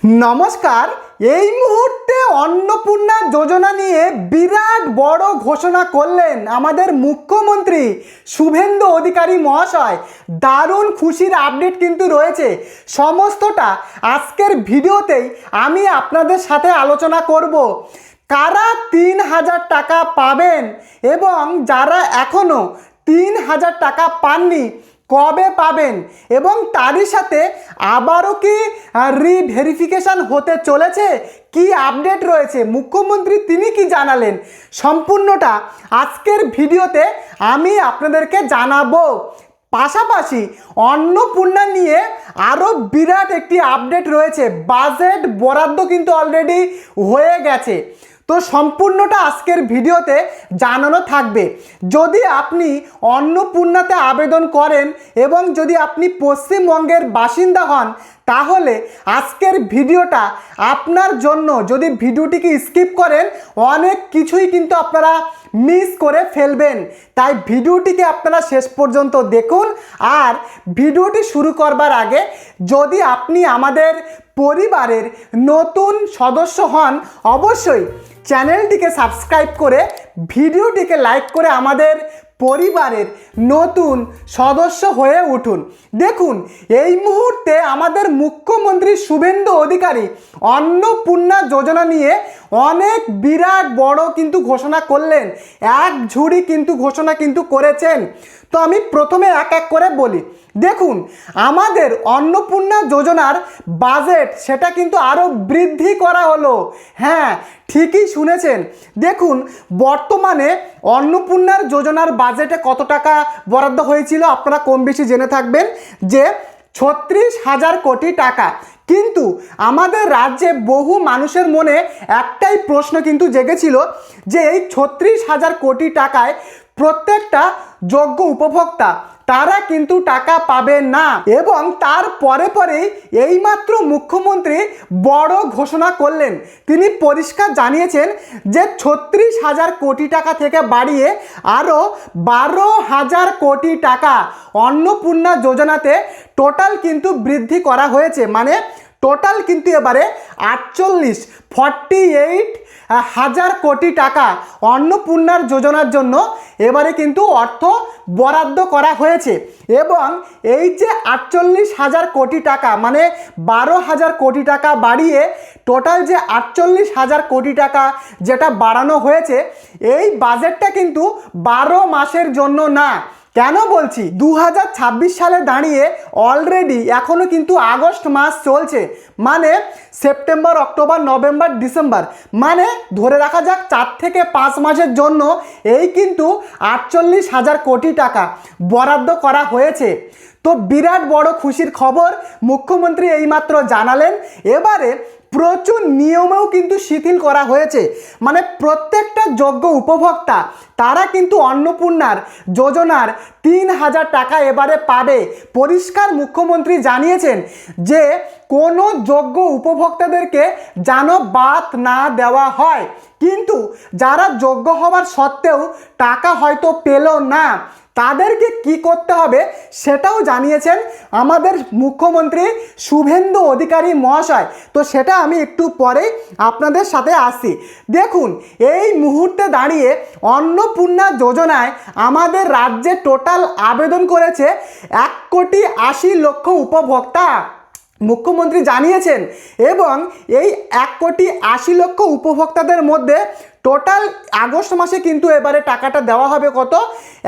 নমস্কার। এই মুহূর্তে অন্নপূর্ণা যোজনা নিয়ে বিরাট বড় ঘোষণা করলেন আমাদের মুখ্যমন্ত্রী শুভেন্দু অধিকারী মহাশয়। দারুণ খুশির আপডেট কিন্তু রয়েছে, সমস্তটা আজকের ভিডিওতেই আমি আপনাদের সাথে আলোচনা করব। কারা ৩,০০০ টাকা পাবেন এবং যারা এখনও ৩,০০০ টাকা পাননি কবে পাবেন, এবং তারই সাথে আবারও কি রিভেরিফিকেশন হতে চলেছে, কি আপডেট রয়েছে, মুখ্যমন্ত্রী তিনি কি জানালেন, সম্পূর্ণটা আজকের ভিডিওতে আমি আপনাদেরকে জানাবো। পাশাপাশি অন্নপূর্ণা নিয়ে আরও বিরাট একটি আপডেট রয়েছে, বাজেট বরাদ্দ কিন্তু অলরেডি হয়ে গেছে। তো সম্পূর্ণটা আজকের ভিডিওতে জানানো থাকবে। যদি আপনি অন্নপূর্ণাতে আবেদন করেন এবং যদি আপনি পশ্চিমবঙ্গের বাসিন্দা হন, তাহলে আজকের ভিডিওটা আপনার জন্য। যদি ভিডিওটিকে স্কিপ করেন অনেক কিছুই কিন্তু আপনারা মিস করে ফেলবেন, তাই ভিডিওটিকে আপনারা শেষ পর্যন্ত দেখুন। আর ভিডিওটি শুরু করবার আগে যদি আপনি আমাদের পরিবারের নতুন সদস্য হন, অবশ্যই চ্যানেলটিকে সাবস্ক্রাইব করে ভিডিওটিকে লাইক করে আমাদের পরিবারের নতুন সদস্য হয়ে উঠুন। দেখুন, এই মুহূর্তে আমাদের মুখ্যমন্ত্রী শুভেন্দু অধিকারী অন্নপূর্ণা যোজনা নিয়ে অনেক বিরাট বড় কিন্তু ঘোষণা করলেন, এক ঝুড়ি কিন্তু ঘোষণা কিন্তু করেছেন। তো আমি প্রথমে এক এক করে বলি। দেখুন, আমাদের অন্নপূর্ণা যোজনার বাজেট সেটা কিন্তু আরও বৃদ্ধি করা হলো। হ্যাঁ, ঠিকই শুনেছেন। দেখুন, বর্তমানে অন্নপূর্ণার যোজনার বাজেটে কত টাকা বরাদ্দ হয়েছিল আপনারা কম বেশি জেনে থাকবেন, যে ৩৬,০০০ কোটি টাকা। কিন্তু আমাদের রাজ্যে বহু মানুষের মনে একটাই প্রশ্ন কিন্তু জেগেছিল, যে এই ৩৬,০০০ কোটি টাকায় প্রত্যেকটা যোগ্য উপভোক্তা তারা কিন্তু টাকা পাবেন না। এবং তার পরেই এইমাত্র মুখ্যমন্ত্রী বড় ঘোষণা করলেন। তিনি পরিষ্কার জানিয়েছেন যে ৩৬,০০০ কোটি টাকা থেকে বাড়িয়ে আরও ১২,০০০ কোটি টাকা অন্নপূর্ণা যোজনাতে টোটাল কিন্তু বৃদ্ধি করা হয়েছে। মানে টোটাল কিন্তু এবারে 48,০০০ কোটি টাকা অন্নপূর্ণার যোজনার জন্য এবারে কিন্তু অর্থ বরাদ্দ করা হয়েছে। এবং এই যে 48,০০০ কোটি টাকা, মানে ১২,০০০ কোটি টাকা বাড়িয়ে টোটাল যে 48,০০০ কোটি টাকা যেটা বাড়ানো হয়েছে, এই বাজেটটা কিন্তু ১২ মাসের জন্য না। কেন বলছি? 2026 সালে দাঁড়িয়ে অলরেডি এখনও কিন্তু আগস্ট মাস চলছে, মানে সেপ্টেম্বর, অক্টোবর, নভেম্বর, ডিসেম্বর, মানে ধরে রাখা যাক 4 থেকে 5 মাসের জন্য এই কিন্তু 48,০০০ কোটি টাকা বরাদ্দ করা হয়েছে। তো বিরাট বড় খুশির খবর মুখ্যমন্ত্রী এইমাত্র জানালেন। এবারে প্রচুর নিয়মেও কিন্তু শিথিল করা হয়েছে, মানে প্রত্যেকটা যোগ্য উপভোক্তা তারা কিন্তু অন্নপূর্ণার যোজনার ৩,০০০ টাকা এবারে পাবে। পরিষ্কার মুখ্যমন্ত্রী জানিয়েছেন যে কোনো যোগ্য উপভোক্তাদেরকে যেন বাদ না দেওয়া হয়। কিন্তু যারা যোগ্য হওয়ার সত্ত্বেও টাকা হয়তো পেল না, তাদেরকে কি করতে হবে সেটাও জানিয়েছেন আমাদের মুখ্যমন্ত্রী শুভেন্দু অধিকারী মহাশয়। তো সেটা আমি একটু পরে আপনাদের সাথে আসছি। দেখুন, এই মুহূর্তে দাঁড়িয়ে অন্নপূর্ণা যোজনায় আমাদের রাজ্যে টোটাল আবেদন করেছে 1,80,00,000 উপভোক্তা, মুখ্যমন্ত্রী জানিয়েছেন। এবং এই 1,80,00,000 উপভোক্তাদের মধ্যে টোটাল আগস্ট মাসে কিন্তু এবারে টাকাটা দেওয়া হবে কত?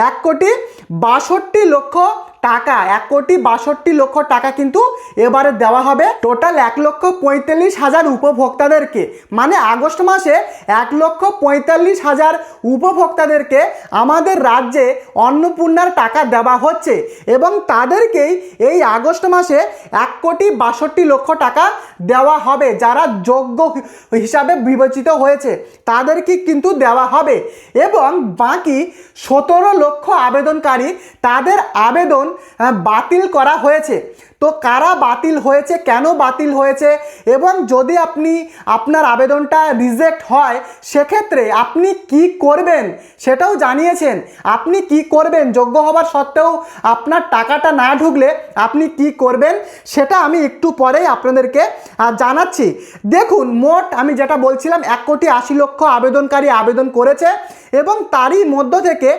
1,62,00,000 টাকা। 1,62,00,000 টাকা কিন্তু এবারে দেওয়া হবে টোটাল 1,45,000 উপভোক্তাদেরকে। মানে আগস্ট মাসে 1,45,000 উপভোক্তাদেরকে আমাদের রাজ্যে অন্নপূর্ণার টাকা দেওয়া হচ্ছে, এবং তাদেরকেই এই আগস্ট মাসে 1,62,00,000 টাকা দেওয়া হবে। যারা যোগ্য হিসাবে বিবেচিত হয়েছে তাদেরকে কিন্তু দেওয়া হবে। এবং বাকি 17 লক্ষ আবেদনকারী, তাদের আবেদন বাতিল করা হয়েছে। তো কারা বাতিল হয়েছে, কেন বাতিল হয়েছে, এবং যদি আপনার আবেদনটা রিজেক্ট হয় সেক্ষেত্রে আপনি কি করবেন সেটাও জানিয়েছেন। আপনি কি করবেন যোগ্য হবার সত্ত্বেও আপনার টাকাটা না ঢুকলে আপনি কি করবেন সেটা আমি একটু পরেই আপনাদেরকে জানাচ্ছি। দেখুন, মোট আমি যেটা বলছিলাম 1,80,00,000 আবেদনকারী আবেদন করেছে এবং তারই মধ্য থেকে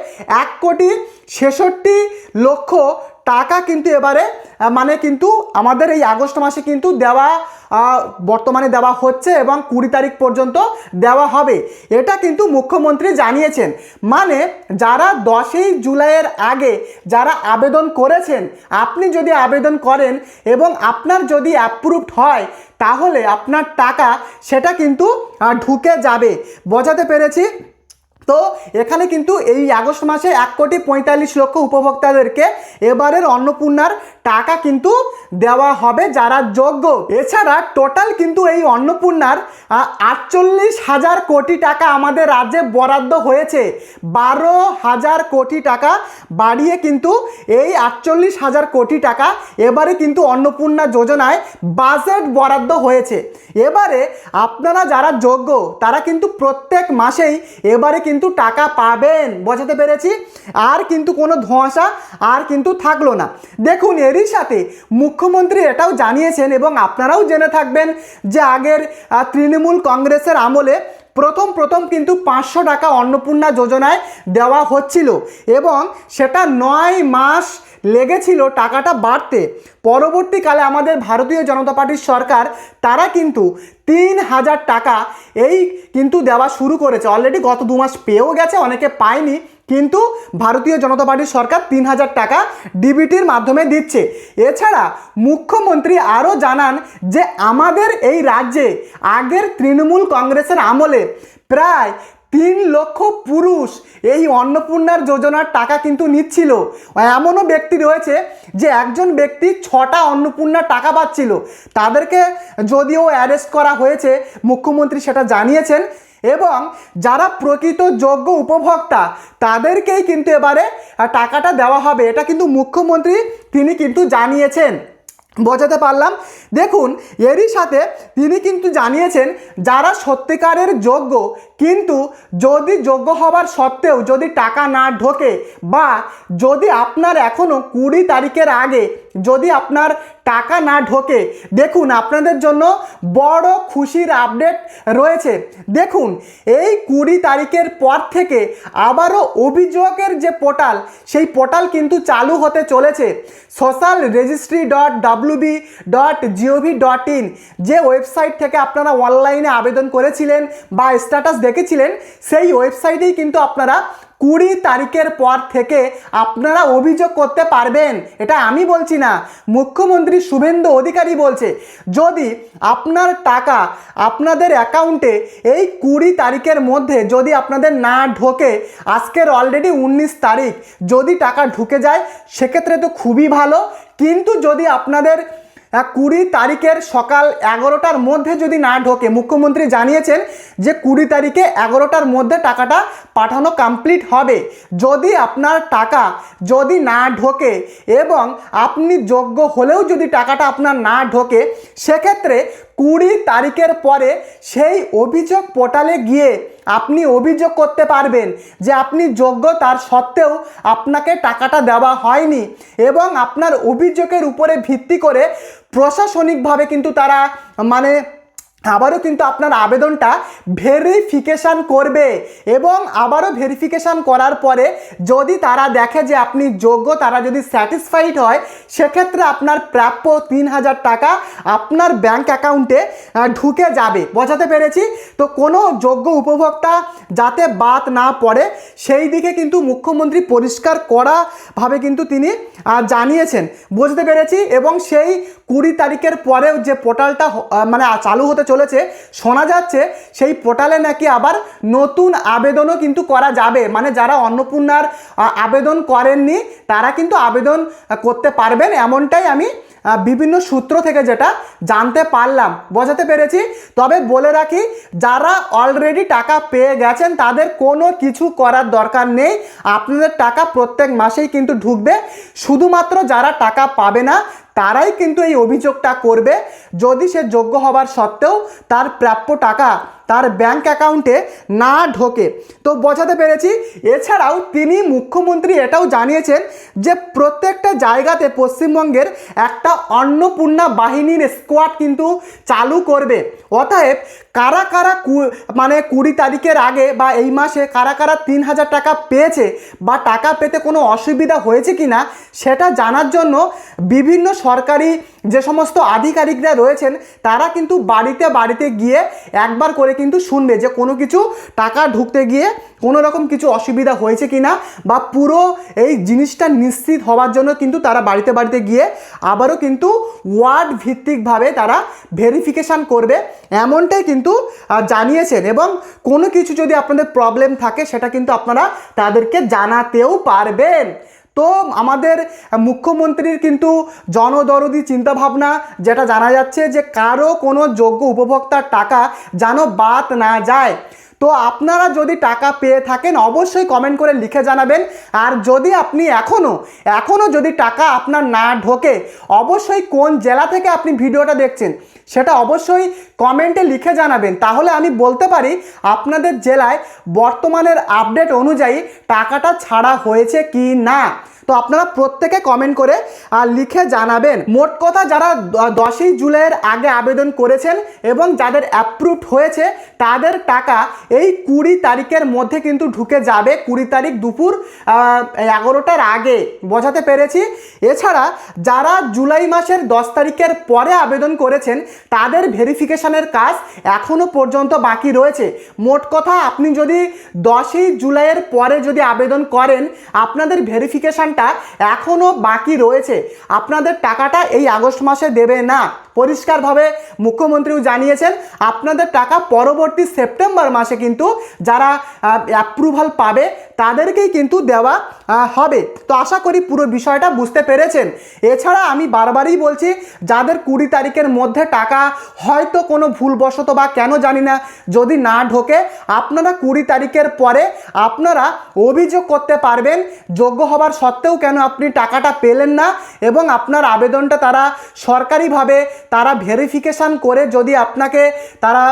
1,66,00,000 টাকা কিন্তু এবারে কিন্তু আমাদের এই আগস্ট মাসে কিন্তু বর্তমানে দেওয়া হচ্ছে এবং 20 তারিখ পর্যন্ত দেওয়া হবে, এটা কিন্তু মুখ্যমন্ত্রী জানিয়েছেন। মানে যারা 10ই জুলাইয়ের আগে যারা আবেদন করেছেন, আপনি যদি আবেদন করেন এবং আপনার যদি অ্যাপ্রুভড হয় তাহলে আপনার টাকা সেটা কিন্তু ঢুকে যাবে। বোঝাতে পেরেছি? তো এখানে কিন্তু এই আগস্ট মাসে 1,45,00,000 উপভোক্তাদেরকে এবারের অন্নপূর্ণার টাকা কিন্তু দেওয়া হবে যারা যোগ্য। এছাড়া টোটাল কিন্তু এই অন্নপূর্ণার 48,000 কোটি টাকা আমাদের রাজ্যে বরাদ্দ হয়েছে। 12,000 কোটি টাকা বাড়িয়ে কিন্তু এই 48,000 কোটি টাকা এবারে কিন্তু অন্নপূর্ণা যোজনায় বাজেট বরাদ্দ হয়েছে। এবারে আপনারা যারা যোগ্য তারা কিন্তু প্রত্যেক মাসেই এবারে কিন্তু টাকা পাবেন। বোঝাতে পেরেছি? আর কিন্তু কোনো ধোঁয়াশা আর কিন্তু থাকলো না। দেখুন, এরই সাথে মুখ্যমন্ত্রী এটাও জানিয়েছেন এবং আপনারাও জেনে থাকবেন যে আগের তৃণমূল কংগ্রেসের আমলে প্রথম কিন্তু 500 টাকা অন্নপূর্ণা যোজনায় দেওয়া হচ্ছিল এবং সেটা 9 মাস লেগেছিল টাকাটা বাড়তে। পরবর্তীকালে আমাদের ভারতীয় জনতা পার্টির সরকার তারা কিন্তু 3,000 টাকা এই কিন্তু দেওয়া শুরু করেছে। অলরেডি গত 2 মাস পেয়েও গেছে, অনেকে পায়নি, কিন্তু ভারতীয় জনতা পার্টির সরকার 3,000 টাকা ডিবিটির মাধ্যমে দিচ্ছে। এছাড়া মুখ্যমন্ত্রী আরও জানান যে আমাদের এই রাজ্যে আগের তৃণমূল কংগ্রেসের আমলে প্রায় 3 লক্ষ পুরুষ এই অন্নপূর্ণার যোজনার টাকা কিন্তু নিচ্ছিল। এমনও ব্যক্তি রয়েছে যে একজন ব্যক্তি 6টা অন্নপূর্ণার টাকা পাচ্ছিল। তাদেরকে যদিও অ্যারেস্ট করা হয়েছে, মুখ্যমন্ত্রী সেটা জানিয়েছেন, এবং যারা প্রকৃত যোগ্য উপভোক্তা তাদেরকেই কিন্তু এবারে টাকাটা দেওয়া হবে, এটা কিন্তু মুখ্যমন্ত্রী তিনি কিন্তু জানিয়েছেন। বোঝাতে পারলাম? দেখুন, এরই সাথে তিনি কিন্তু জানিয়েছেন যারা সত্যিকারের যোগ্য কিন্তু যদি যোগ্য হওয়ার সত্ত্বেও যদি টাকা না ঢোকে বা যদি আপনার এখনও 20 তারিখের আগে যদি আপনার টাকা না ঢোকে, দেখুন আপনাদের জন্য বড় খুশির আপডেট রয়েছে। দেখুন, এই 20 তারিখের পর থেকে আবারও অভিযোগের যে পোর্টাল সেই পোর্টাল কিন্তু চালু হতে চলেছে। socialregistry.wb.gov.in যে ওয়েবসাইট থেকে আপনারা অনলাইনে আবেদন করেছিলেন বা স্ট্যাটাস দেখেছিলেন, সেই ওয়েবসাইটেই কিন্তু আপনারা 20 তারিখের পর থেকে আপনারা অভিযোগ করতে পারবেন। এটা আমি বলছি না, মুখ্যমন্ত্রী শুভেন্দু অধিকারী বলছে। যদি আপনার টাকা আপনাদের অ্যাকাউন্টে এই 20 তারিখের মধ্যে যদি আপনাদের না ঢোকে, আজকের অলরেডি 19 তারিখ, যদি টাকা ঢুকে যায় সেক্ষেত্রে তো খুবই ভালো। কিন্তু যদি আপনাদের 20 তারিখের সকাল 11টার মধ্যে যদি না ঢোকে, মুখ্যমন্ত্রী জানিয়েছেন যে 20 তারিখে 11টার মধ্যে টাকাটা পাঠানো কমপ্লিট হবে। যদি আপনার টাকা যদি না ঢোকে এবং আপনি যোগ্য হলেও যদি টাকাটা আপনার না ঢোকে, সেক্ষেত্রে 20 তারিখের পরে সেই অভিযোগ পোর্টালে গিয়ে আপনি অভিযোগ করতে পারবেন যে আপনি যোগ্য, তার সত্ত্বেও আপনাকে টাকাটা দেওয়া হয়নি, এবং আপনার অভিযোগের উপরে ভিত্তি করে প্রশাসনিকভাবে কিন্তু তারা আবারও কিন্তু আপনার আবেদনটা ভেরিফিকেশান করবে এবং আবারও ভেরিফিকেশান করার পরে যদি তারা দেখে যে আপনি যোগ্য, তারা যদি স্যাটিসফাইড হয়, সেক্ষেত্রে আপনার প্রাপ্য 3,000 টাকা আপনার ব্যাংক অ্যাকাউন্টে ঢুকে যাবে। বোঝাতে পেরেছি? তো কোনো যোগ্য উপভোক্তা যাতে বাদ না পড়ে সেই দিকে কিন্তু মুখ্যমন্ত্রী পরিষ্কার করাভাবে কিন্তু তিনি জানিয়েছেন। বুঝতে পেরেছি? এবং সেই 20 তারিখের পরেও যে পোর্টালটা চালু হতে চলেছে, শোনা যাচ্ছে সেই পোর্টালে নাকি আবার নতুন আবেদনও কিন্তু করা যাবে। যারা অন্নপূর্ণার আবেদন করেননি তারা কিন্তু আবেদন করতে পারবেন, এমনটাই আমি বিভিন্ন সূত্র থেকে যেটা জানতে পারলাম, বোঝাতে পেরেছি। তবে বলে রাখি, যারা অলরেডি টাকা পেয়ে গেছেন তাদের কোনো কিছু করার দরকার নেই, আপনাদের টাকা প্রত্যেক মাসেই কিন্তু ঢুকবে। শুধুমাত্র যারা টাকা পাবে না তারাই কিন্তু এই অভিযোগটা করবে, যদি সে যোগ্য হবার সত্ত্বেও তার প্রাপ্য টাকা তার ব্যাংক অ্যাকাউন্টে না ঢোকে। তো বোঝাতে পেরেছি। এছাড়াও তিনি মুখ্যমন্ত্রী এটাও জানিয়েছেন যে প্রত্যেকটা জায়গাতে পশ্চিমবঙ্গের একটা অন্নপূর্ণা বাহিনীর স্কোয়াড কিন্তু চালু করবে। অতএব কারা কারা মানে 20 তারিখের আগে বা এই মাসে কারা কারা 3000 টাকা পেয়েছে বা টাকা পেতে কোনো অসুবিধা হয়েছে কি না সেটা জানার জন্য বিভিন্ন সরকারি যে সমস্ত আধিকারিকরা রয়েছেন তারা কিন্তু বাড়িতে বাড়িতে গিয়ে একবার করে কিন্তু শুনবে যে কোনো কিছু টাকা ঢুকতে গিয়ে কোনো রকম কিছু অসুবিধা হয়েছে কি না, বা পুরো এই জিনিসটা নিশ্চিত হওয়ার জন্য কিন্তু তারা বাড়িতে বাড়িতে গিয়ে আবারও কিন্তু ওয়ার্ড ভিত্তিকভাবে তারা ভেরিফিকেশান করবে, এমনটাই কিন্তু জানিয়েছেন। এবং কোনো কিছু যদি আপনাদের প্রবলেম থাকে সেটা কিন্তু আপনারা তাদেরকে জানাতেও পারবেন। তো আমাদের মুখ্যমন্ত্রীর কিন্তু জনদরদি চিন্তাভাবনা, যেটা জানা যাচ্ছে যে কারো কোনো যোগ্য উপভোক্তার টাকা যেন বাদ না যায়। তো আপনারা যদি টাকা পেয়ে থাকেন অবশ্যই কমেন্ট করে লিখে জানাবেন। আর যদি আপনি এখনও যদি টাকা আপনার না ঢোকে, অবশ্যই কোন জেলা থেকে আপনি ভিডিওটা দেখছেন সেটা অবশ্যই কমেন্টে লিখে জানাবেন, তাহলে আমি বলতে পারি আপনাদের জেলায় বর্তমানের আপডেট অনুযায়ী টাকাটা ছাড়া হয়েছে কি না। তো আপনারা প্রত্যেকে কমেন্ট করে লিখে জানাবেন। মোট কথা, যারা 10ই জুলাইয়ের আগে আবেদন করেছেন এবং যাদের অ্যাপ্রুভড হয়েছে তাদের টাকা এই 20 তারিখের মধ্যে কিন্তু ঢুকে যাবে, 20 তারিখ দুপুর 11টার আগে, বোঝাতে পেরেছি। এছাড়া যারা জুলাই মাসের 10 তারিখের পরে আবেদন করেছেন তাদের ভেরিফিকেশানের কাজ এখনও পর্যন্ত বাকি রয়েছে। মোট কথা, আপনি যদি 10ই জুলাইয়ের পরে যদি আবেদন করেন আপনাদের ভেরিফিকেশানটা এখনও বাকি রয়েছে, আপনাদের টাকাটা এই আগস্ট মাসে দেবে না। পরিষ্কারভাবে মুখ্যমন্ত্রীও জানিয়েছেন আপনাদের টাকা পরবর্তী সেপ্টেম্বর মাসে কিন্তু যারা অ্যাপ্রুভাল পাবে তাদেরকেই কিন্তু দেওয়া হবে। তো আশা করি পুরো বিষয়টা বুঝতে পেরেছেন। এছাড়া আমি বারবারই বলছি, যাদের 20 তারিখের মধ্যে টাকা হয়তো কোনো ভুলবশত বা কেন জানি না যদি না ঢোকে, আপনারা 20 তারিখের পরে আপনারা অভিযোগ করতে পারবেন যোগ্য হবার সত্ত্বেও কেন আপনি টাকাটা পেলেন না, এবং আপনার আবেদনটা তারা সরকারিভাবে তারা ভেরিফিকেশান করে যদি আপনাকে তারা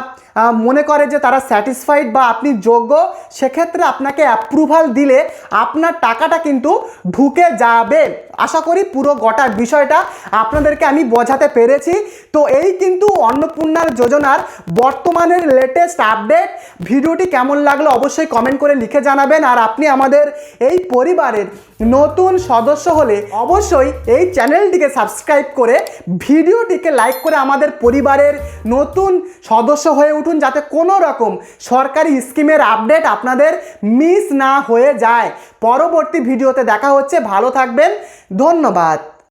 মনে করে যে তারা স্যাটিসফাইড বা আপনি যোগ্য, সেক্ষেত্রে আপনাকে অ্যাপ্রুভাল দিলে আপনার টাকাটা কিন্তু ঢুকে যাবে। আশা করি পুরো গোটা বিষয়টা আপনাদেরকে আমি বোঝাতে পেরেছি। তো এই কিন্তু অন্নপূর্ণা যোজনার বর্তমানের লেটেস্ট আপডেট। ভিডিওটি কেমন লাগলো অবশ্যই কমেন্ট করে লিখে জানাবেন। আর আপনি আমাদের এই পরিবারের নতুন সদস্য হলে অবশ্যই এই চ্যানেলটিকে সাবস্ক্রাইব করে ভিডিওটিকে লাইক করে আমাদের পরিবারের নতুন সদস্য হয়ে উঠুন, যাতে কোনো রকম সরকারি স্কিমের আপডেট আপনাদের মিস না হয়ে যায়। পরবর্তী ভিডিওতে দেখা হচ্ছে, ভালো থাকবেন, ধন্যবাদ।